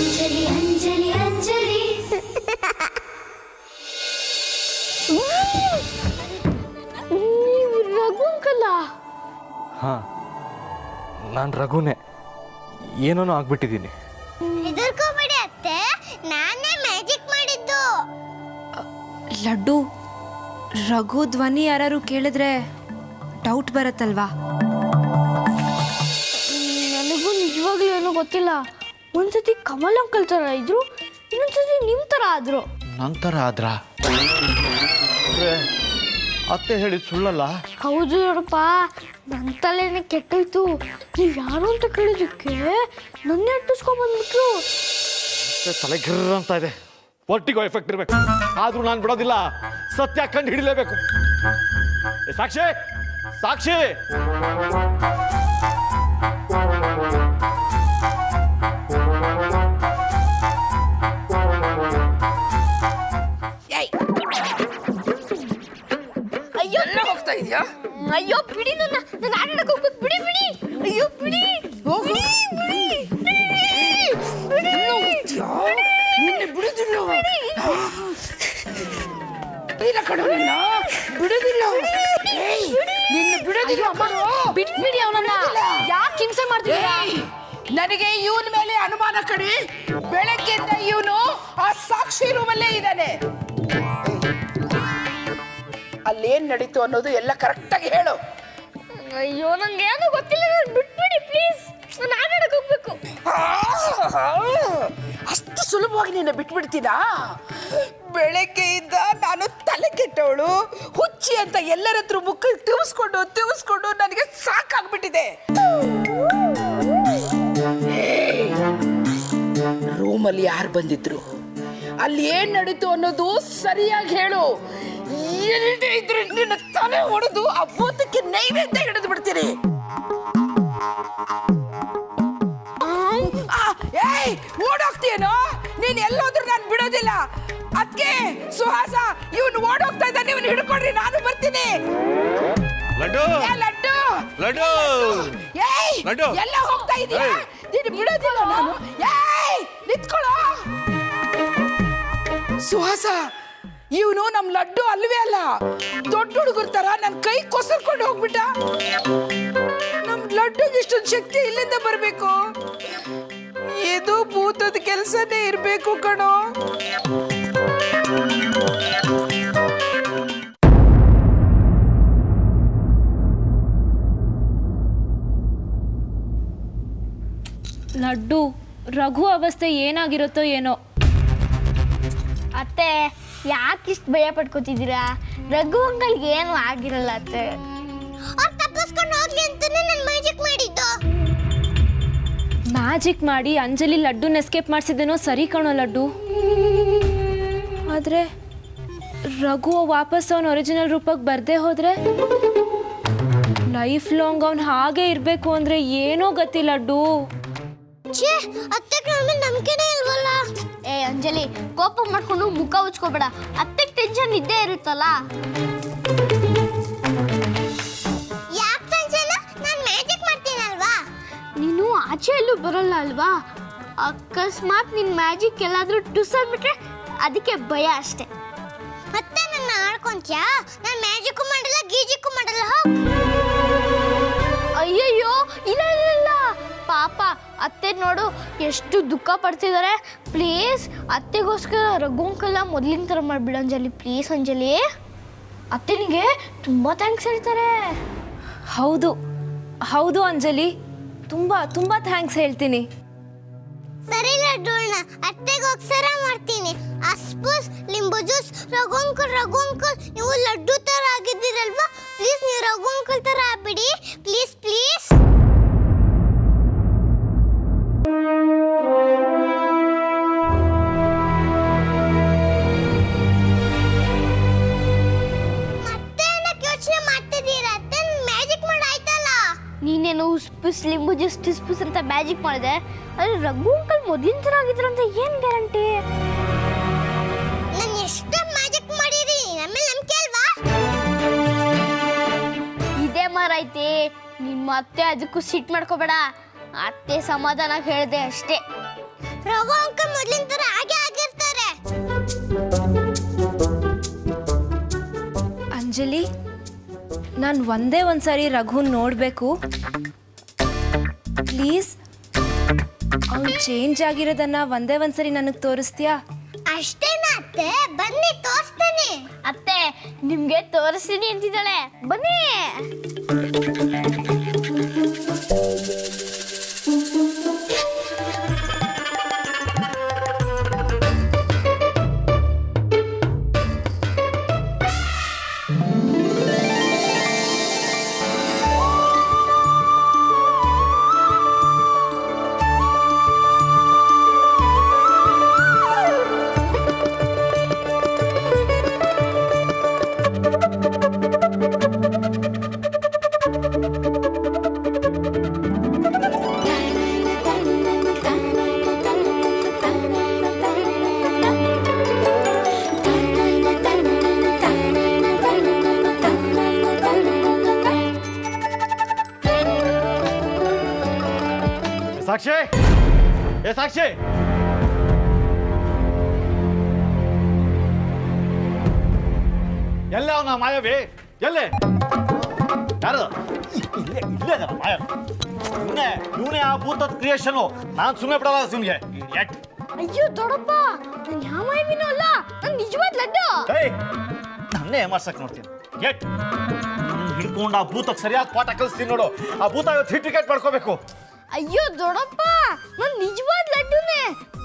Anjali Anjali Anjali Raghu uncle? ಹಾ, ನಾನು ರಘುನೇ. ಏನೋ ಆಗ್ಬಿಟ್ಟಿದ್ದೀನಿ. ಹೆದರ್ಕೋಬೇಡಿ ಅತ್ತೆ, ನಾನೇ ಮ್ಯಾಜಿಕ್ ಮಾಡಿದ್ದು. ಲಡ್ಡು, ರಘು ಧ್ವನಿ ಯಾರು ಕೇಳಿದ್ರೆ ಡೌಟ್ ಬರುತ್ತಲ್ವಾ? ನನಗೂ ನಿಜವಾಗ್ಲೂ ಏನೂ ಗೊತ್ತಿಲ್ಲ. ಒಂದ್ಸತಿ ಕಮಲ್ ಅಂಕಲ್ ಥರ ಇದ್ರು, ಇನ್ನೊಂದ್ಸತಿ ನಿಮ್ಮ ಥರ ಆದ್ರು. ನನ್ನ ಥರ ಆದ್ರ? ಅತ್ತೆ ಹೇಳಿ ಸುಳ್ಳಲ್ಲ? ಹೌದು ನೋಡಪ್ಪ, ನನ್ನ ತಲೆನೇ ಕೆಟ್ಟೋಯ್ತು. ನೀವು ಯಾರು ಅಂತ ಕೇಳಿದಕ್ಕೆ ನನ್ನೇ ಅಟ್ಟಿಸ್ಕೊಂಡ್ಬಂದ್ಬಿಟ್ರು. ತಲೆ ಗಿರ್ರ ಅಂತ ಇದೆ. ಒಟ್ಟಿಗೋ ಎಫೆಕ್ಟ್ ಇರ್ಬೇಕು. ಆದ್ರೂ ನಾನು ಬಿಡೋದಿಲ್ಲ, ಸತ್ಯ ಕಂಡು ಹಿಡಿಲೇಬೇಕು. ಸಾಕ್ಷಿ, ಸಾಕ್ಷಿ! ಅಯ್ಯೋ ಹೋಗ್ತಾ ಇದೆಯಾ? ಅಯ್ಯೋ ಬಿಡಿ, ನಾನು ಆಟಾಡಕ್ಕೆ ಹೋಗ್ಬೇಕು. ಬಿಡಿ ಬಿಡಿ, ಅಯ್ಯೋ ಬಿಡಿ ಬಿಡಿ ಬಿಡಿ. ನಿನ್ನೆ ಬಿಡುದಿಲ್ಲ, ಬಿಡುದಿಲ್ಲ, ನಿನ್ನೆ ಬಿಡುದಿಲ್ಲ. ಬಿಟ್ಬಿಡಿ ಅವನನ್ನ. ಯಾಕೆ ಹಿಂಸೆ ಮಾಡ್ತಿದ್ದೀರಾ? ನನಗೆ ಇವನ ಮೇಲೆ ಅನುಮಾನ ಕಡೆ. ಬೆಳಗ್ಗೆಯಿಂದ ಇವನು ಆ ಸಾಕ್ಷಿ ರೂಮಲ್ಲೇ ಇದ್ದಾನೆ. ಅಲ್ಲೇನ್ ನಡೀತು ಅನ್ನೋದು ಎಲ್ಲ ಕರೆಕ್ಟಾಗಿ ಹೇಳು. ಅಯ್ಯೋ ನಂಗೆ ಏನೂ ಗೊತ್ತಿಲ್ಲ, ಬಿಟ್ಬಿಡಿ ಪ್ಲೀಸ್. ನಾನು ಆಟಾಡಕ್ಕೆ ಹೋಗ್ಬೇಕು. ಅಷ್ಟು ಸುಲಭವಾಗಿ ನಿನ್ನ ಬಿಟ್ಬಿಡ್ತೀನಾ? ಬೆಳಗ್ಗೆಯಿಂದ ನಾನು ತಲೆ ಕೆಟ್ಟವಳು, ಹುಚ್ಚಿ ಅಂತ ಎಲ್ಲರ ಹತ್ರ ಮುಕ್ಕ ತಿವಿಸ್ಕೊಂಡು ನನಗೆ ಸಾಕಾಗ್ಬಿಟ್ಟಿದೆ. ರೂಮಲ್ಲಿ ಯಾರು ಬಂದಿದ್ರು, ಅಲ್ಲಿ ಏನ್ ನಡೀತು ಅನ್ನೋದು ಸರಿಯಾಗಿ ಹೇಳು. ಇಲ್ಲದೆ ಇದ್ರೆ ನಿನ್ನ ತಲೆ ಹೊಡೆದು ಆ ಭೂತಕ್ಕೆ ನೈವೇದ್ಯ ಹಿಡಿದು ಬಿಡ್ತೀನಿ. ಓಡೋಗ್ತೀಯೇನೋ ನೀನ್? ಎಲ್ಲೋದ್ರು ನಾನು ಬಿಡೋದಿಲ್ಲ. ಅದಕ್ಕೆ ಸುಹಾಸ, ಇವನು ಓಡೋಗ್ತಾ ಇದ್ದಾನೆ, ಇವನು ಹಿಡ್ಕೊಡ್ರಿ, ನಾನು ಬರ್ತೀನಿ. ಲಡ್ಡು, ಲಡ್ಡು, ಲಡ್ಡು, ಲಡ್ಡು, ಎಲ್ಲ ಹೋಗ್ತಾ ಇದೀಯ? ನೀನು ಬಿಡೋದಿಲ್ಲ ನಾನು. ನಿಂತ್ಕೊಳ್ಳೋ ಸುಹಾಸ. ಇವನು ನಮ್ ಲಡ್ಡು ಅಲ್ವೇ ಅಲ್ಲ, ದೊಡ್ಡ ಹುಡುಗರ ತರ ನನ್ನ ಕೈ ಕೊಸರ್ಕೊಂಡು ಹೋಗ್ಬಿಟ್ಟ. ನಮ್ ಲಡ್ಡುಗೆ ಇಷ್ಟೊಂದು ಶಕ್ತಿ ಇಲ್ಲಿಂದ ಬರ್ಬೇಕು? ಇದು ಭೂತದ ಕೆಲ್ಸನೇ ಇರ್ಬೇಕು ಕಣೋ. ಲಡ್ಡು, ರಘು ಅವಸ್ಥೆ ಏನಾಗಿರುತ್ತೋ ಏನೋ. ಅತ್ತೆ, ಯಾಕಿಷ್ಟು ಭಯ ಪಡ್ಕೋತಿದ್ದೀರಾ? ರಘು ಅಂಕಲ್ಗೆ ಏನು ಆಗಿರಲ್ಲ ಅತ್ತೆ. ಅವ್ರು ತಪ್ಪಿಸ್ಕೊಂಡು ಹೋಗ್ಲಿ ಅಂತಾನೆ ನಾನು ಮ್ಯಾಜಿಕ್ ಮಾಡಿದ್ದು. ಮ್ಯಾಜಿಕ್ ಮಾಡಿ ಅಂಜಲಿ ಲಡ್ಡುನ ಎಸ್ಕೇಪ್ ಮಾಡಿಸಿದೇನೋ ಸರಿ ಕಣೋ ಲಡ್ಡು. ಆದರೆ ರಘು ವಾಪಸ್ ಅವನ ಒರಿಜಿನಲ್ ರೂಪಕ್ಕೆ ಬರದೇ ಹೋದರೆ ಲೈಫ್ ಲಾಂಗ್ ಅವನು ಹಾಗೆ ಇರಬೇಕು ಅಂದರೆ ಏನೋ ಗತಿ ಲಡ್ಡು. ಛೇ, ಅತ್ತೆ ಮೇಲೆ ನಂಬಿಕೆನೇ ಇಲ್ವಲ್ಲ. ಏ ಅಂಜಲಿ, ಕೋಪ ಮಾಡ್ಕೊಂಡು ಮುಖ ಉಚ್ಕೋಬೇಡ. ಅತ್ತೆಗೆ ಟೆನ್ಷನ್ ಇದ್ದೇ ಇರುತ್ತಲ್ಲ. ಯಾಕೆ ಟೆನ್ಷನ್? ನಾನು ಮ್ಯಾಜಿಕ್ ಮಾಡ್ತೀನಲ್ವಾ. ನೀನು ಆಚೆ ಎಲ್ಲೂ ಬರಲ್ಲ ಅಲ್ವಾ? ಅಕಸ್ಮಾತ್ ನಿನ್ನ ಮ್ಯಾಜಿಕ್ ಎಲ್ಲಾದರೂ ಟುಸ್ ಅಂದ್ಬಿಟ್ರೆ ಅದಕ್ಕೆ ಭಯ ಅಷ್ಟೆ. ಮತ್ತೆ ನನ್ನ ಆಡ್ಕೊಂತ್ಯಾ? ನಾನು ಮ್ಯಾಜಿಕ್ಕು ಮಾಡಲ್ಲ, ಗೀಜಿಕ್ಕು ಮಾಡಲ್ಲ. ಹೋಗ್. ಅಯ್ಯಯ್ಯೋ, ಇಲ್ಲ ಇಲ್ಲ ಇಲ್ಲ, ಪಾಪ ಅತ್ತೆ ನೋಡು ಎಷ್ಟು ದುಃಖ ಪಡ್ತಿದ್ದಾರೆ. ಪ್ಲೀಸ್ ಅತ್ತೆಗೋಸ್ಕರ ರಘು ಅಂಕಲ್ ಮೊದಲಿನ ಥರ ಮಾಡಿಬಿಡು ಅಂಜಲಿ, ಪ್ಲೀಸ್ ಅಂಜಲಿ. ಅತ್ತೆನಿಗೆ ತುಂಬ ಥ್ಯಾಂಕ್ಸ್ ಹೇಳ್ತಾರೆ. ಹೌದು ಹೌದು ಅಂಜಲಿ, ತುಂಬ ತುಂಬ ಥ್ಯಾಂಕ್ಸ್ ಹೇಳ್ತೀನಿ. ಸರಿ ಲಡ್ಡುಳ್ನ, ಅತ್ತೆಗೆ ಹೋಗ್ಸರ ಮಾಡ್ತೀನಿ. ಅಸ್ಪೂಸ್, ಲಿಂಬು ಜ್ಯೂಸ್, ರಘು ಅಂಕಲ್ ನೀವು ಲಡ್ಡು ಥರ ಆಗಿದ್ದೀರಲ್ವಾ? ಪ್ಲೀಸ್ ನೀವು ರಘು ಅಂಕಲ್ ಥರ ಆಗ್ಬಿಡಿ, ಪ್ಲೀಸ್ ಪ್ಲೀಸ್. ಮತ್ತೆ ಏನಕ್ಕೆ ಯೋಚನೆ ಮಾಡ್ತಿದ್ದೀರಾ? ಅತ್ತೆ ಮ್ಯಾಜಿಕ್ ಮಾಡಾಯ್ತಲ್ಲ. ನೀನೇನು ಉಸ್ಪುಸ್ ಲಿಂಬು ಜ್ಯೂಸ್ ಟಿಸ್ಪುಸ್ ಅಂತ ಮ್ಯಾಜಿಕ್ ಮಾಡಿದೆ, ಆದರೆ ರಘು ಅಂಕಲ್ ಮೊದಲಿನ ಥರ ಆಗಿದ್ರು ಅಂತ ಏನು ಗ್ಯಾರಂಟಿ? ನಾನು ಎಷ್ಟು ಮ್ಯಾಜಿಕ್ ಮಾಡಿದೀನಿ, ನಮ್ಮ ಮೇಲೆ ನಂಬಿಕೆ ಅಲ್ವಾ? ಇದೇ ಮಾರೈತೆ, ನಿಮ್ಮ ಅತ್ತೆ ಅದಕ್ಕೂ ಸಿಟ್ಟು ಮಾಡ್ಕೋಬೇಡ. ಅತ್ತೆ ಸಮಾಧಾನ ಹೇಳಿದೆ ಅಷ್ಟೇ. ರಘು ಅಂಕಲ್ ಅಂಜಲಿ ನಾನು ಒಂದೇ ಒಂದ್ಸರಿ ರಘುನ್ ನೋಡಬೇಕು ಪ್ಲೀಸ್. ಅವ್ನು ಚೇಂಜ್ ಆಗಿರೋದನ್ನ ಒಂದೇ ಒಂದ್ಸರಿ ನನಗೆ ತೋರಿಸ್ತೀಯಾ? ಅಷ್ಟೇನಾ ಅತ್ತೆ? ಬನ್ನಿ ತೋರಿಸ್ತಾನೆ. ಅತ್ತೆ ನಿಮ್ಗೆ ತೋರಿಸ್ತೀನಿ ಅಂತಿದ್ದಾಳೆ, ಬನ್ನಿ. ಸಾಕ್ಷಿ, ಏ ಸಾಕ್ಷಿ, ಎಲ್ಲೇ ಅವನ ಮಾಯಾವಿ? ಎಲ್ಲೇ? ಯಾರು? ಇಲ್ಲೇ ಇಲ್ಲೇ ಮಾಯಾವಿ. ಇವನೇ ಆ ಭೂತದ ಕ್ರಿಯೇಷನು. ನಾನು ಸುಮ್ಮನೆ ಬಿಡಲ್ಲ ಸುಮ್ಗೆ. ಅಯ್ಯೋ ದೊಡ್ಡಪ್ಪ, ನಾನು ಯಾವ ಮಾಯವಿನೂ ಅಲ್ಲ, ನಾನು ನಿಜವಾದ ಲಡ್ಡು. ನನ್ನೇ ಏಮಾರ್ಸಕ್ ನೋಡ್ತೀನಿ. ಹಿಡ್ಕೊಂಡು ಆ ಭೂತಕ್ಕೆ ಸರಿಯಾದ ಪಾಠ ಕಲಿಸ್ತೀನಿ ನೋಡು. ಆ ಭೂತ ಇವತ್ತು ಹಿಟ್ ವಿಕೆಟ್ ಮಾಡ್ಕೋಬೇಕು. ಅಯ್ಯೋ ದೊಡ್ಡಪ್ಪ, ನಾನು ನಿಜವಾದ ಲಡ್ಡುನೇ.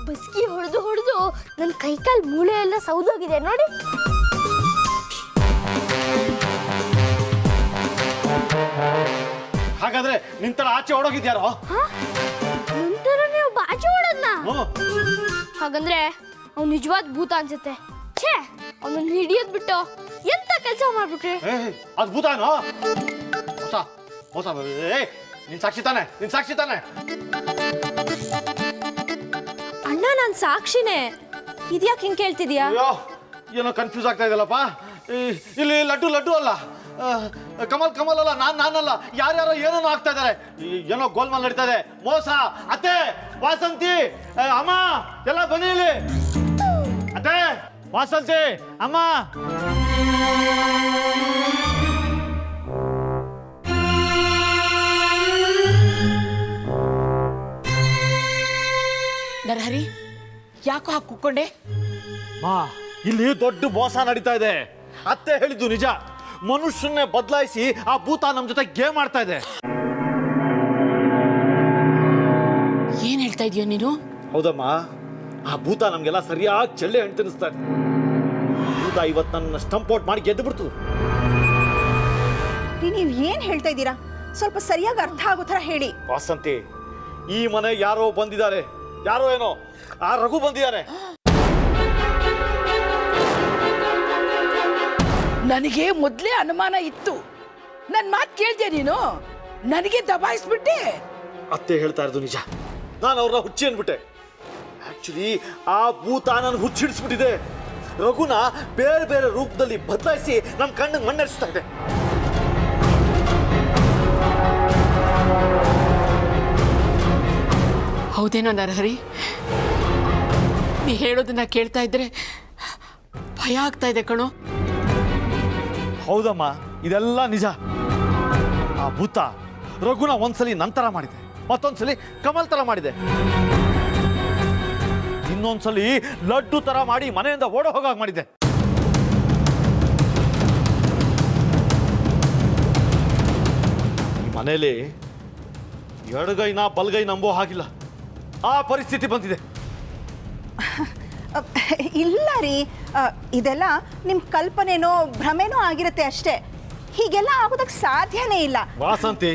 ಬಸ್ಕಿ ಹೊಡೆದು ಹೊಡೆದು ನನ್ನ ಕೈಕಾಲು ಮೂಳೆ ಎಲ್ಲ ಸೌದೋಗಿದೆ ನೋಡಿ. ಹಾಗಾದ್ರೆ ನಿಂತರ ಆಚೆ ಓಡೋಗಿದ್ಯಾರೋ? ನಂತರ ನೀವು ಬಾಜು ಓಡೋದ್ನ? ಹಾಗಂದ್ರೆ ಅವ್ನು ನಿಜವಾದ ಭೂತ ಅನ್ಸುತ್ತೆ. ಛೇ, ಅವನನ್ನು ಹಿಡಿಯೋದ್ ಬಿಟ್ಟು ಎಂತ ಕೆಲಸ ಮಾಡ್ಬಿಟ್ರಿ? ಅದು ಭೂತಾನೋ? ಹೊಸ ಹೊಸ ನಿನ್ ಸಾಕ್ಷಿ ತಾನೆ? ನಿನ್ ಸಾಕ್ಷಿ ತಾನೆ? ಅಣ್ಣ ನಾನು ಸಾಕ್ಷಿನೇ. ಇದ್ಯಾಕೆ ಹಿಂಗೆ ಕೇಳ್ತಿದ್ಯಾ? ಅಯ್ಯೋ ಏನೋ ಕನ್ಫ್ಯೂಸ್ ಆಗ್ತಾ ಇದೆಯಲ್ಲಪ್ಪ. ಇಲ್ಲಿ ಲಡ್ಡು ಲಡ್ಡು ಅಲ್ಲ, ಕಮಲ್ ಕಮಲ್ ಅಲ್ಲ, ನಾನಲ್ಲ, ಯಾರ್ಯಾರೋ ಏನೇನೋ ಆಗ್ತಾ ಇದಾರೆ. ಏನೋ ಗೋಲ್ಮಾಲ್ ನಡೀತಾ ಇದೆ. ಮೋಸ. ಅತ್ತೆ, ವಾಸಂತಿ, ಅಮ್ಮ ಎಲ್ಲ ಬನ್ನಿ ಇಲ್ಲಿ. ಅತ್ತೆ, ವಾಸಂತಿ, ಅಮ್ಮ. ನರಹರಿ, ಯಾಕೋ ಹಾಕಿ ಕೂತ್ಕೊಂಡೆ? ಮಾ, ಇಲ್ಲಿ ದೊಡ್ಡ ಮೋಸ ನಡೀತಾ ಇದೆ. ಅತ್ತೆ ಹೇಳಿದ್ದು ನಿಜ. ಮನುಷ್ಯನ್ನೇ ಬದಲಾಯಿಸಿ ಆ ಭೂತ ನಮ್ ಜೊತೆ ಗೇಮ್ ಆಡ್ತಾ ಇದೆ. ಏನ್ ಹೇಳ್ತಾ ಇದೀಯ ನೀನು? ಹೌದಮ್ಮ, ಆ ಭೂತ ನಮ್ಗೆಲ್ಲ ಸರಿಯಾಗಿ ಚೆಳ್ಳೆ ಹಣ್ಣು ತಿನ್ನಿಸ್ತಾ ಇದೆ. ಭೂತ ಇವತ್ತು ನನ್ನ ಸ್ಟಂಪ್ ಔಟ್ ಮಾಡಿ ಗೆದ್ದು ಬಿಡ್ತು. ನೀವು ಏನ್ ಹೇಳ್ತಾ ಇದ್ದೀರಾ? ಸ್ವಲ್ಪ ಸರಿಯಾಗಿ ಅರ್ಥ ಆಗೋ ಥರ ಹೇಳಿ. ವಾಸಂತಿ, ಈ ಮನೆ ಯಾರೋ ಬಂದಿದ್ದಾರೆ. ಯಾರೋ ಏನೋ ಆ ರಘು ಬಂದಿದ್ದಾರೆ. ನನಗೆ ಮೊದಲೇ ಅನುಮಾನ ಇತ್ತು. ನನ್ನ ಮಾತು ಕೇಳ್ತೀಯ ನೀನು? ನನಗೆ ದಬಾಯಿಸ್ಬಿಟ್ಟೆ. ಅತ್ತೆ ಹೇಳ್ತಾ ಇರೋದು ನಿಜ. ನಾನು ಅವ್ರನ್ನ ಹುಚ್ಚಿ ಅನ್ಬಿಟ್ಟೆ. ಆಕ್ಚುಲಿ ಆ ಭೂತ ನಾನು ಹುಚ್ಚಿಡಿಸ್ಬಿಟ್ಟಿದೆ. ರಘುನ ಬೇರೆ ಬೇರೆ ರೂಪದಲ್ಲಿ ಬದಲಾಯಿಸಿ ನಮ್ಮ ಕಣ್ಣಿಗೆ ಮಣ್ಣೆರಿಸ್ತಾ ಇದೆ. ಹೌದೇನೋ ನರಹರಿ? ನೀ ಹೇಳೋದನ್ನ ಕೇಳ್ತಾ ಇದ್ರೆ ಭಯ ಆಗ್ತಾ ಇದೆ ಕಣೋ. ಹೌದಮ್ಮ, ಇದೆಲ್ಲ ನಿಜ. ಆ ಭೂತ ರಘುನ ಒಂದ್ಸಲಿ ನಂತರ ಮಾಡಿದೆ, ಮತ್ತೊಂದ್ಸಲಿ ಕಮಲ್ ತರ ಮಾಡಿದೆ, ಇನ್ನೊಂದ್ಸಲಿ ಲಡ್ಡು ತರ ಮಾಡಿ ಮನೆಯಿಂದ ಓಡ ಹೋಗಾಗ ಮಾಡಿದೆ. ಈ ಮನೇಲಿ ಎಡಗೈನ ಬಲ್ಗೈ ನಂಬೋ ಹಾಗಿಲ್ಲ. ಆ ಪರಿಸ್ಥಿತಿ ಬಂದಿದೆ. ಇಲ್ಲ ರೀ, ಇದೆಲ್ಲ ನಿಮ್ಮ ಕಲ್ಪನೆನೋ ಭ್ರಮೆನೋ ಆಗಿರುತ್ತೆ ಅಷ್ಟೇ. ಹೀಗೆಲ್ಲ ಆಗೋದಕ್ಕೆ ಸಾಧ್ಯನೇ ಇಲ್ಲ. ವಾಸಂತಿ,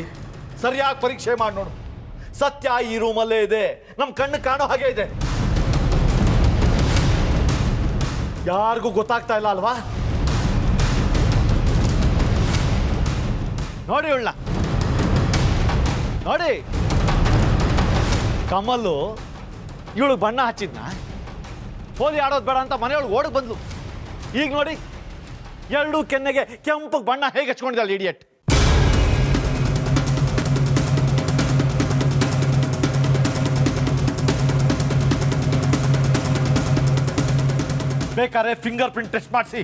ಸರಿಯಾಗಿ ಪರೀಕ್ಷೆ ಮಾಡಿ ನೋಡು. ಸತ್ಯ ಈ ರೂಮಲ್ಲೇ ಇದೆ, ನಮ್ಮ ಕಣ್ಣು ಕಾಣೋ ಹಾಗೆ ಇದೆ. ಯಾರಿಗೂ ಗೊತ್ತಾಗ್ತಾ ಇಲ್ಲ ಅಲ್ವಾ? ನೋಡಿ ಉಳ್ಳ, ನೋಡಿ ಕಮಲ್ಲು ಇವಳು ಬಣ್ಣ ಹಚ್ಚಿದ್ನ. ಹೋಲಿ ಆಡೋದು ಬೇಡ ಅಂತ ಮನೆಯೊಳಗೆ ಓಡಕ್ ಬಂದ್ಲು. ಈಗ ನೋಡಿ, ಎರಡು ಕೆನ್ನೆಗೆ ಕೆಂಪು ಬಣ್ಣ ಹೇಗೆ ಹಚ್ಕೊಂಡಿದ್ದಾಳೆ ಇಡಿಯಟ್. ಬೇಕಾದ್ರೆ ಫಿಂಗರ್ ಪ್ರಿಂಟ್ ಟೆಸ್ಟ್ ಮಾಡಿಸಿ.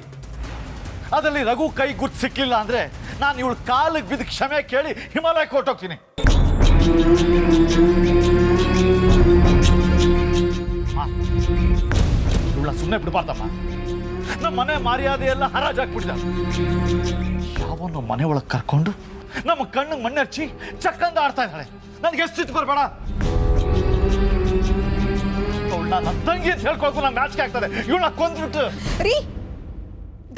ಅದರಲ್ಲಿ ರಘು ಕೈ ಗುರ್ತು ಸಿಕ್ಕಿಲ್ಲ ಅಂದ್ರೆ ನಾನು ಇವಳು ಕಾಲಿಗೆ ಬಿದ್ದು ಕ್ಷಮೆ ಕೇಳಿ ಹಿಮಾಲಯಕ್ಕೆ ಹೊರಟೋಗ್ತೀನಿ. ಇವಳ ಸುಮ್ಮನೆ ಬಿಡಬಾರ್ದಮ್ಮ. ನಮ್ಮ ಮನೆ ಮರ್ಯಾದೆ ಎಲ್ಲ ಹರಾಜಾಕ್ಬಿಟ್ಟಿದ. ಯಾವನು ಮನೆ ಒಳಗೆ ಕರ್ಕೊಂಡು ನಮ್ಮ ಕಣ್ಣಿಗೆ ಮಣ್ಣೆರ್ಚಿ ಚಕ್ಕಂದ ಆಡ್ತಾ ಇದ್ದಾಳೆ. ನನಗೆ ಎಷ್ಟು ಸಿಟ್ಟು ಬರಬೇಡ. ಅವಳನ್ನ ನನ್ನ ತಂಗಿ ಅಂತ ಹೇಳ್ಕೊಳ್ಕು ನಂಗೆ ನಾಚಿಕೆ ಆಗ್ತದೆ. ಇವಳನ್ನ ಕೊಂದ್ಬಿಟ್ಟು ರೀ,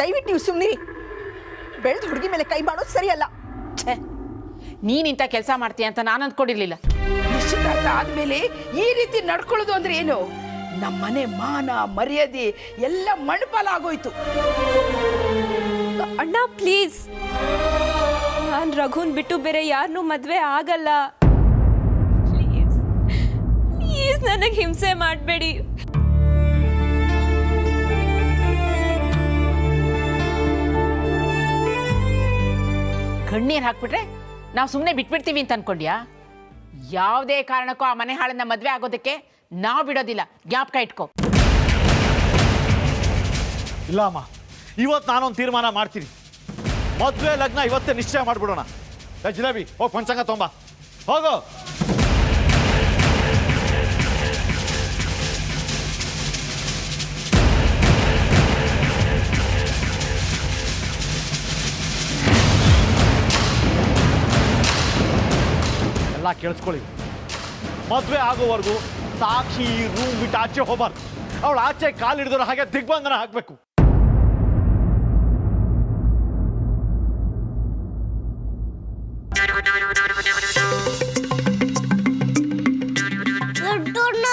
ದಯವಿಟ್ಟು ನೀವು ಸುಮ್ಮನಿರಿ. ಬೆಳೆದ ಹುಡುಗಿ ಮೇಲೆ ಕೈ ಮಾಡೋದು ಸರಿಯಲ್ಲ. ಛೇ, ನೀನಿಂತ ಕೆಲಸ ಮಾಡ್ತೀಯ ಅಂತ ನಾನು ಅಂದ್ಕೊಂಡಿರ್ಲಿಲ್ಲ. ನಿಶ್ಚಿತಾರ್ಥ ಆದ್ಮೇಲೆ ಈ ರೀತಿ ನಡ್ಕೊಳ್ಳೋದು ಅಂದ್ರೆ ಏನು? ನಮ್ಮನೆ ಮಾನ ಮರ್ಯಾದೆ ಎಲ್ಲ ಮಣ್ಪಾಲಾಗೋಯ್ತು. ಅಣ್ಣ ಪ್ಲೀಸ್, ನಾನು ರಘುನ್ ಬಿಟ್ಟು ಬೇರೆ ಯಾರನ್ನೂ ಮದುವೆ ಆಗಲ್ಲ. ಪ್ಲೀಸ್ ಪ್ಲೀಸ್ ನನಗೆ ಹಿಂಸೆ ಮಾಡಬೇಡಿ. ಕಣ್ಣೀರ್ ಹಾಕ್ಬಿಟ್ರೆ ನಾವು ಸುಮ್ಮನೆ ಬಿಟ್ಬಿಡ್ತೀವಿ ಅಂತ ಅನ್ಕೊಂಡ್ಯಾ? ಯಾವುದೇ ಕಾರಣಕ್ಕೂ ಆ ಮನೆ ಹಾಳನ್ನ ಮದ್ವೆ ಆಗೋದಕ್ಕೆ ನಾವು ಬಿಡೋದಿಲ್ಲ, ಜ್ಞಾಪಕ ಇಟ್ಕೋ. ಇಲ್ಲ ಅಮ್ಮ, ಇವತ್ತು ನಾನೊಂದು ತೀರ್ಮಾನ ಮಾಡ್ತೀನಿ. ಮದುವೆ ಲಗ್ನ ಇವತ್ತೇ ನಿಶ್ಚಯ ಮಾಡಿಬಿಡೋಣ. ಜಿಲೇಬಿ ಹೋಗಿ ಪಂಚಾಂಗ ತೊಂಬ ಹೋಗು. ಎಲ್ಲ ಕೇಳಿಸ್ಕೊಳ್ಳಿ. ಮದುವೆ ಆಗೋವರೆಗೂ ಸಾಕ್ಷಿ ರೂಮ್ ಬಿಟ್ಟು ಆಚೆ ಹೋಗ್ಬಾರ್ದು. ಅವಳು ಆಚೆ ಕಾಲಿಡಿದ್ರು ಹಾಗೆ ದಿಗ್ಬಂಧನ ಹಾಕಬೇಕು. ಲಡ್ಡೂರ್ನ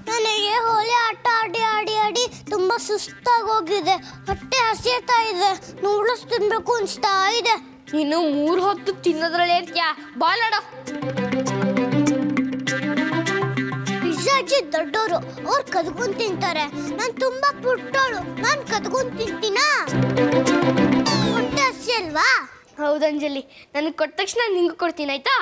ನನಗೆ ಹೋಳಿ ಆಟ ಆಡಿ ಆಡಿ ಆಡಿ ತುಂಬಾ ಸುಸ್ತಾಗೋಗಿದೆ. ಹೊಟ್ಟೆ ಹಸಿತಾ ಇದೆ, ನೂಡಲ್ಸ್ ತಿನ್ಬೇಕು ಅನ್ಸ್ತಾ ಇದೆ. ನೀನು 3 ಹೊತ್ತು ತಿನ್ನೋದ್ರಲ್ಲೇ ಇರ್ತೀಯ. ಬಾಲಾಡ. ಪಿಜ್ಜಾಜಿ ದೊಡ್ಡೋರು, ಅವ್ರು ಕದ್ಕೊಂಡ್ ತಿಂತಾರೆ. ನಾನು ತುಂಬಾ ಪುಟ್ಟೋಳು, ನಾನು ಕದ್ಕೊಂಡ್ ತಿಂತೀನಾ? ಹೊಟ್ಟೆ ಹಸಿ ಅಲ್ವಾ? ಹೌದಂಜಲಿ, ನನಗೆ ಕೊಟ್ಟ ತಕ್ಷಣ ನಿಂಗೂ ಕೊಡ್ತೀನಿ, ಆಯ್ತಾ?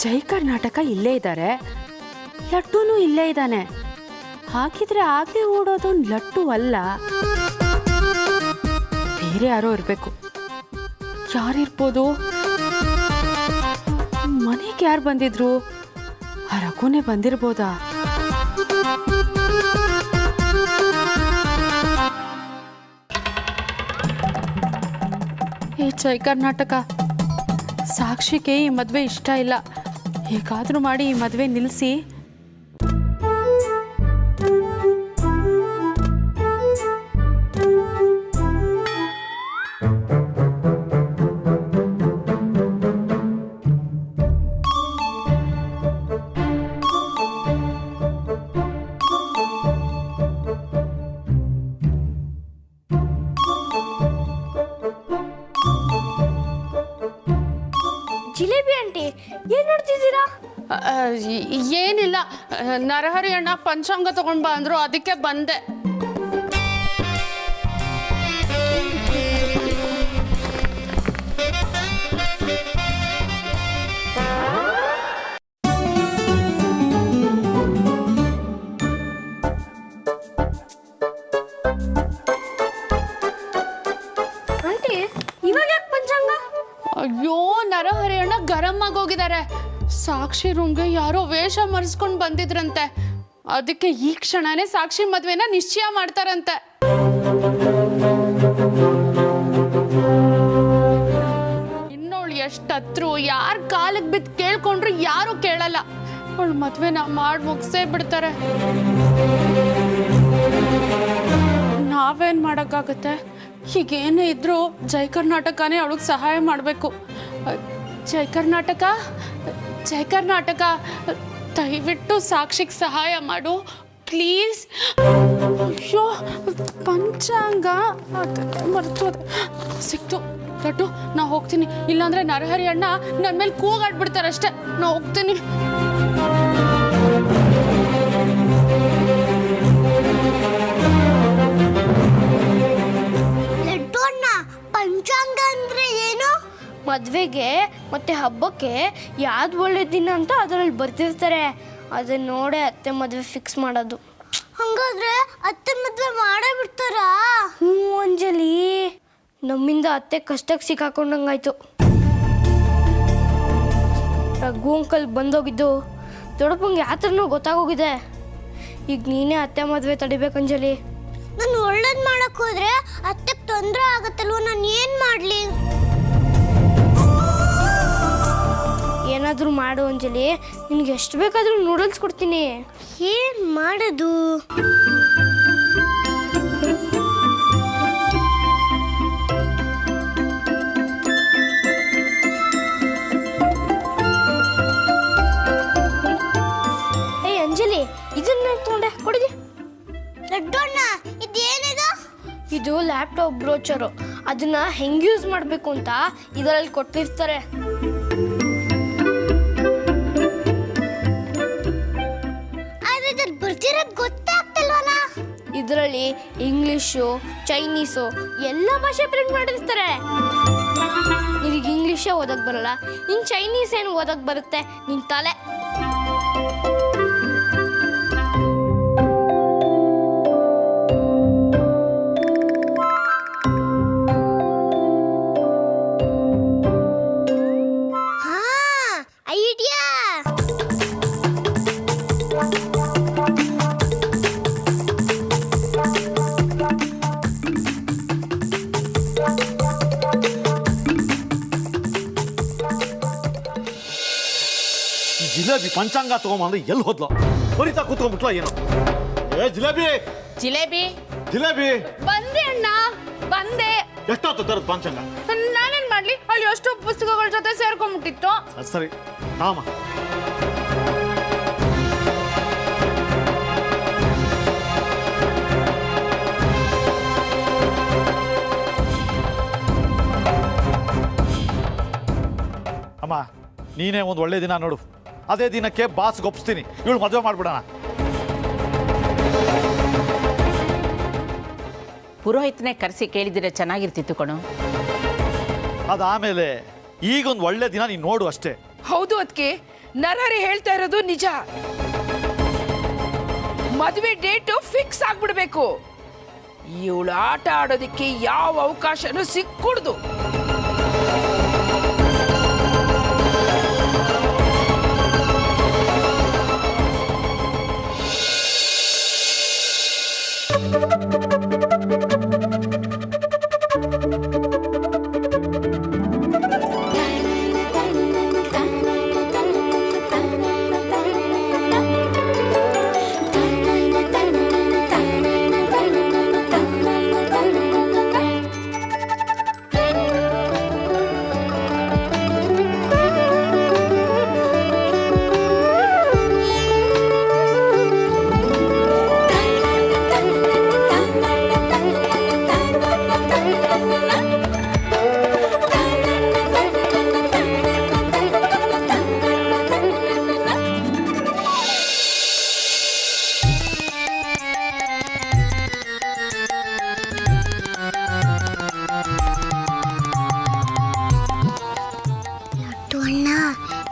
ಜೈ ಕರ್ನಾಟಕ ಇಲ್ಲೇ ಇದ್ದಾರೆ, ಲಡ್ಡೂನು ಇಲ್ಲೇ ಇದ್ದಾನೆ. ಹಾಗಿದ್ರೆ ಆಗಲೇ ಓಡೋದು ಲಡ್ಡು ಅಲ್ಲ, ಬೇರೆ ಯಾರೋ ಇರಬೇಕು. ಯಾರಿರ್ಬೋದು? ಮನೆಗೆ ಯಾರು ಬಂದಿದ್ರು? ಆ ರಘುನೇ ಬಂದಿರ್ಬೋದಾ? ಏ ಜೈ ಕರ್ನಾಟಕ, ಸಾಕ್ಷಿಗೆ ಈ ಮದುವೆ ಇಷ್ಟ ಇಲ್ಲ. ಹೇಗಾದರೂ ಮಾಡಿ ಈ ಮದುವೆ ನಿಲ್ಲಿಸಿ. ಜಿಲೇಬಿ ಆಂಟಿ, ಏನ್ ನೋಡ್ತಿದ್ದೀರಾ? ಏನಿಲ್ಲ, ನರಹರಿ ಅಣ್ಣ ಪಂಚಾಂಗ ತಗೊಂಡ್ ಬಾ ಅಂದ್ರು, ಅದಕ್ಕೆ ಬಂದೆ. ಆಂಟಿ, ಇವಾಗ ಯಾಕೆ ಪಂಚಾಂಗ? ಅಯ್ಯೋ, ನರಹರಿ ಅಣ್ಣ ಗರಂ ಆಗೋಗಿದ್ದಾರೆ. ಸಾಕ್ಷಿ ರೂಮ್ಗೆ ಯಾರೋ ವೇಷ ಮರೆಸ್ಕೊಂಡು ಬಂದಿದ್ರಂತೆ. ಅದಕ್ಕೆ ಈ ಕ್ಷಣನೇ ಸಾಕ್ಷಿ ಮದ್ವೆನ ನಿಶ್ಚಯ ಮಾಡ್ತಾರಂತೆ. ಇನ್ನೋಳು ಎಷ್ಟತ್ರು ಯಾರ ಕಾಲಿಗೆ ಬಿದ್ದು ಕೇಳ್ಕೊಂಡ್ರು ಯಾರು ಕೇಳಲ್ಲ. ಅವಳು ಮದ್ವೆನ ಮಾಡಿ ಮುಗಿಸೇ ಬಿಡ್ತಾರೆ. ನಾವೇನ್ ಮಾಡಕ್ಕಾಗತ್ತೆ? ಹೀಗೇನೇ ಇದ್ರು ಜೈ ಕರ್ನಾಟಕನೇ ಅವಳಿಗೆ ಸಹಾಯ ಮಾಡಬೇಕು. ಜೈ ಕರ್ನಾಟಕ, ಜೈ ಕರ್ನಾಟಕ, ದಯವಿಟ್ಟು ಸಾಕ್ಷಿಗೆ ಸಹಾಯ ಮಾಡು ಪ್ಲೀಸ್. ಅಯ್ಯೋ, ಪಂಚಾಂಗ ಮರ್ತೋದೆ. ಸಿಕ್ತು ಲಡ್ಡು ನಾ ಹೋಗ್ತೀನಿ, ಇಲ್ಲಾಂದ್ರೆ ನರಹರಿ ಅಣ್ಣ ನನ್ನ ಮೇಲೆ ಕೂಗಾಡ್ಬಿಡ್ತಾರಷ್ಟೇ. ನಾ ಹೋಗ್ತೀನಿ. ಲಡ್ಡು ಅಣ್ಣ, ಪಂಚಾಂಗ ಅಂದ್ರೆ ಏನು? ಮದುವೆಗೆ ಮತ್ತೆ ಹಬ್ಬಕ್ಕೆ ಯಾವ್ದು ಒಳ್ಳೆ ದಿನ ಅಂತ ಅದರಲ್ಲಿ ಬರ್ತಿರ್ತಾರೆ. ಅದನ್ನ ನೋಡೇ ಅತ್ತೆ ಮದುವೆ ಫಿಕ್ಸ್ ಮಾಡೋದು. ಹಂಗಾದ್ರೆ ಅತ್ತೆ ಮದ್ವೆ ಮಾಡೇ ಬಿಡ್ತಾರಾ? ಹ್ಞೂ ಅಂಜಲಿ, ನಮ್ಮಿಂದ ಅತ್ತೆ ಕಷ್ಟಕ್ಕೆ ಸಿಕ್ಕಾಕೊಂಡಂಗಾಯ್ತು. ರಘು ಅಂಕಲ್ ಬಂದೋಗಿದ್ದು ದೊಡ್ಡಪ್ಪಂಗೆ ಯಾವ ಥರನೂ ಗೊತ್ತಾಗೋಗಿದೆ. ಈಗ ನೀನೇ ಅತ್ತೆ ಮದುವೆ ತಡಿಬೇಕು ಅಂಜಲಿ. ನಾನು ಒಳ್ಳೇದು ಮಾಡಕ್ ಹೋದ್ರೆ ಅತ್ತೆಗೆ ತೊಂದರೆ ಆಗತ್ತಲ್ವ, ನಾನು ಏನು ಮಾಡಲಿ? ಏನಾದರೂ ಮಾಡು ಅಂಜಲಿ, ನಿನಗೆ ಎಷ್ಟು ಬೇಕಾದರೂ ನೂಡಲ್ಸ್ ಕೊಡ್ತೀನಿ. ಏನು ಮಾಡೋದು? ಏಯ್ ಅಂಜಲಿ, ಇದನ್ನ ತೊಗೊಂಡೆ ಕೊಡಿದೆ. ಲಡ್ಡು ಅಣ್ಣ, ಇದೇನಿದು? ಇದು ಲ್ಯಾಪ್ಟಾಪ್ ಬ್ರೋಚರು. ಅದನ್ನ ಹೆಂಗೆ ಯೂಸ್ ಮಾಡಬೇಕು ಅಂತ ಇದರಲ್ಲಿ ಕೊಟ್ಟಿರ್ತಾರೆ. ಬರ್ತಿರೋದು ಗೊತ್ತಾಗ್ತಲ್ವಲ್ಲ? ಇದರಲ್ಲಿ ಇಂಗ್ಲೀಷು, ಚೈನೀಸು ಎಲ್ಲ ಭಾಷೆ ಪ್ರಿಂಟ್ ಮಾಡಿರ್ತಾರೆ. ನಿನಗೆ ಇಂಗ್ಲೀಷೇ ಓದಕ್ ಬರಲ್ಲ, ಇನ್ನು ಚೈನೀಸ್ ಏನು ಓದಕ್ ಬರುತ್ತೆ? ನಿನ್ ತಲೆ. ಐಡಿಯಾ! ಜಿಲೇಬಿ ಪಂಚಾಂಗ ತಗೊಂಬಂದ್ರೆ ಎಲ್ಲಿ ಹೋದ್ಲು? ಬರೀತಾ ಕೂತ್ಕೊಂಡ್ಬಿಟ್ಲ ಏನೋ? ಏ ಜಿಲೇಬಿ ಜಿಲೇಬಿ ಜಿಲೇಬಿ ಬಂದೆ ಅಣ್ಣ, ಬಂದೆ. ಎಷ್ಟೊತ್ತು ತರದ್ ಪಂಚಾಂಗ? ನಾನೇನ್ ಮಾಡ್ಲಿ, ಅಲ್ಲಿ ಎಷ್ಟು ಪುಸ್ತಕಗಳ ಜೊತೆ ಸೇರ್ಕೊಂಡ್ಬಿಟ್ಟಿತ್ತು. ಸರಿ ತಾಮ. ಅಮ್ಮ, ನೀನೇ ಒಂದು ಒಳ್ಳೆ ದಿನ ನೋಡು. ಅದೇ ದಿನಕ್ಕೆ ಬಾಸ್ ಗೊಪ್ಪಿಸ್ತೀನಿ, ಇವಳು ಮದುವೆ ಮಾಡ್ಬಿಡೋಣ. ಪುರೋಹಿತನೇ ಕರೆಸಿ ಕೇಳಿದ್ರೆ ಚೆನ್ನಾಗಿರ್ತಿತ್ತು ಕಣೋ. ಅದಾಮೇಲೆ ಈಗೊಂದು ಒಳ್ಳೆ ದಿನ ನೀನು ನೋಡು ಅಷ್ಟೇ. ಹೌದು ಅದಕ್ಕೆ ನರಹರಿ ಹೇಳ್ತಾ ಇರೋದು ನಿಜ. ಮದುವೆ ಡೇಟ್ ಫಿಕ್ಸ್ ಆಗ್ಬಿಡ್ಬೇಕು. ಇವಳು ಆಟ ಆಡೋದಕ್ಕೆ ಯಾವ ಅವಕಾಶನೂ ಸಿಕ್ಕೂಡ್ದು.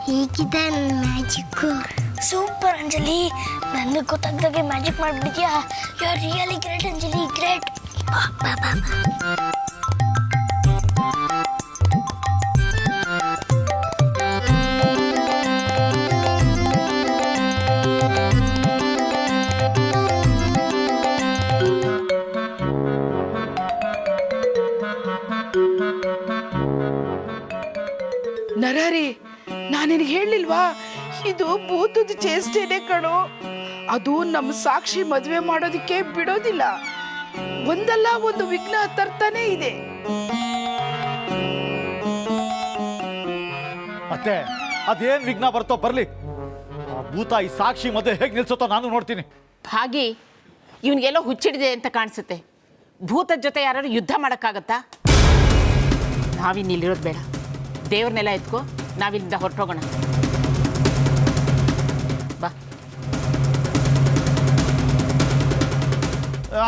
ಹೇಗಿದೆ ನನ್ನ ಮ್ಯಾಜಿಕ್ಕು? ಸೂಪರ್ ಅಂಜಲಿ, ನನಗೆ ಗೊತ್ತಾಗ್ದಾಗೆ ಮ್ಯಾಜಿಕ್ ಮಾಡಿಬಿಟ್ಟಿದ್ಯಾ. You are really great Anjali, great. Narahari, ನಾನು ನಿನಗೆ ಹೇಳಿಲ್ವಾ, ಇದು ಭೂತದ ಚೇಷ್ಟೆನೆ ಕಣೋ. ಅದು ನಮ್ಮ ಸಾಕ್ಷಿ ಮದುವೆ ಮಾಡೋದಕ್ಕೆ ಬಿಡೋದಿಲ್ಲ. ಒಂದಲ್ಲ ಒಂದು ವಿಘ್ನ ತರ್ತಾನೆ ಇದೆ. ಅತ್ತೆ, ಅದೇನ್ ವಿಘ್ನ ಬರ್ತೋ ಬರ್ಲಿ. ಆ ಭೂತ ಈ ಸಾಕ್ಷಿ ಮದುವೆ ಹೇಗೆ ನಿಲ್ಸುತ್ತೋ ನಾನು ನೋಡ್ತೀನಿ. ಭಾಗಿ, ಇವನಿಗೆಲ್ಲೋ ಹುಚ್ಚಿಡಿದೆ ಅಂತ ಕಾಣಿಸುತ್ತೆ. ಭೂತದ ಜೊತೆ ಯಾರು ಯುದ್ಧ ಮಾಡೋಕ್ಕಾಗತ್ತಾ? ನಾವಿನ್ನು ಇಲ್ಲಿರೋದು ಬೇಡ. ದೇವ್ರನ್ನೆಲ್ಲ ಎತ್ಕೋ, ನಾವಿಲ್ಲಿಂದ ಹೊರಟೋಗೋಣ. ಬಾ.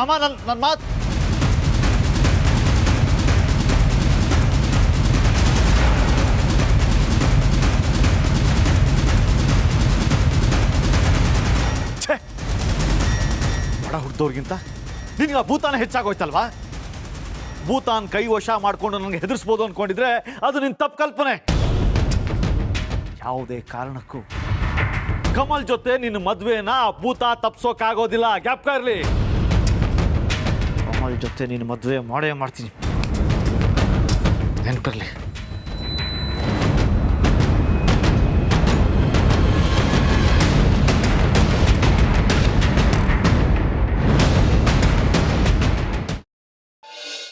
ಅಮ್ಮ ನನ್ನ ಮಾತು ಬಡ ಹುಡ್ದವ್ರಿಗಿಂತ ನಿನ್ಗೆ ಭೂತಾನ ಹೆಚ್ಚಾಗೋಯ್ತಲ್ವಾ? ಭೂತಾನ್ ಕೈ ವಶ ಮಾಡ್ಕೊಂಡು ನನಗೆ ಹೆದರ್ಸ್ಬೋದು ಅನ್ಕೊಂಡಿದ್ರೆ ಅದು ನಿನ್ನ ತಪ್ಪು ಕಲ್ಪನೆ. ಯಾವುದೇ ಕಾರಣಕ್ಕೂ ಕಮಲ್ ಜೊತೆ ನಿನ್ನ ಮದುವೆನ ಭೂತ ತಪ್ಸೋಕ್ಕಾಗೋದಿಲ್ಲ. ಜ್ಞಾಪಕ ಇರಲಿ. ಕಮಲ್ ಜೊತೆ ನಿನ್ನ ಮದುವೆ ಮಾಡೇ ಮಾಡ್ತೀನಿ, ನೆನಪಿರ್ಲಿ.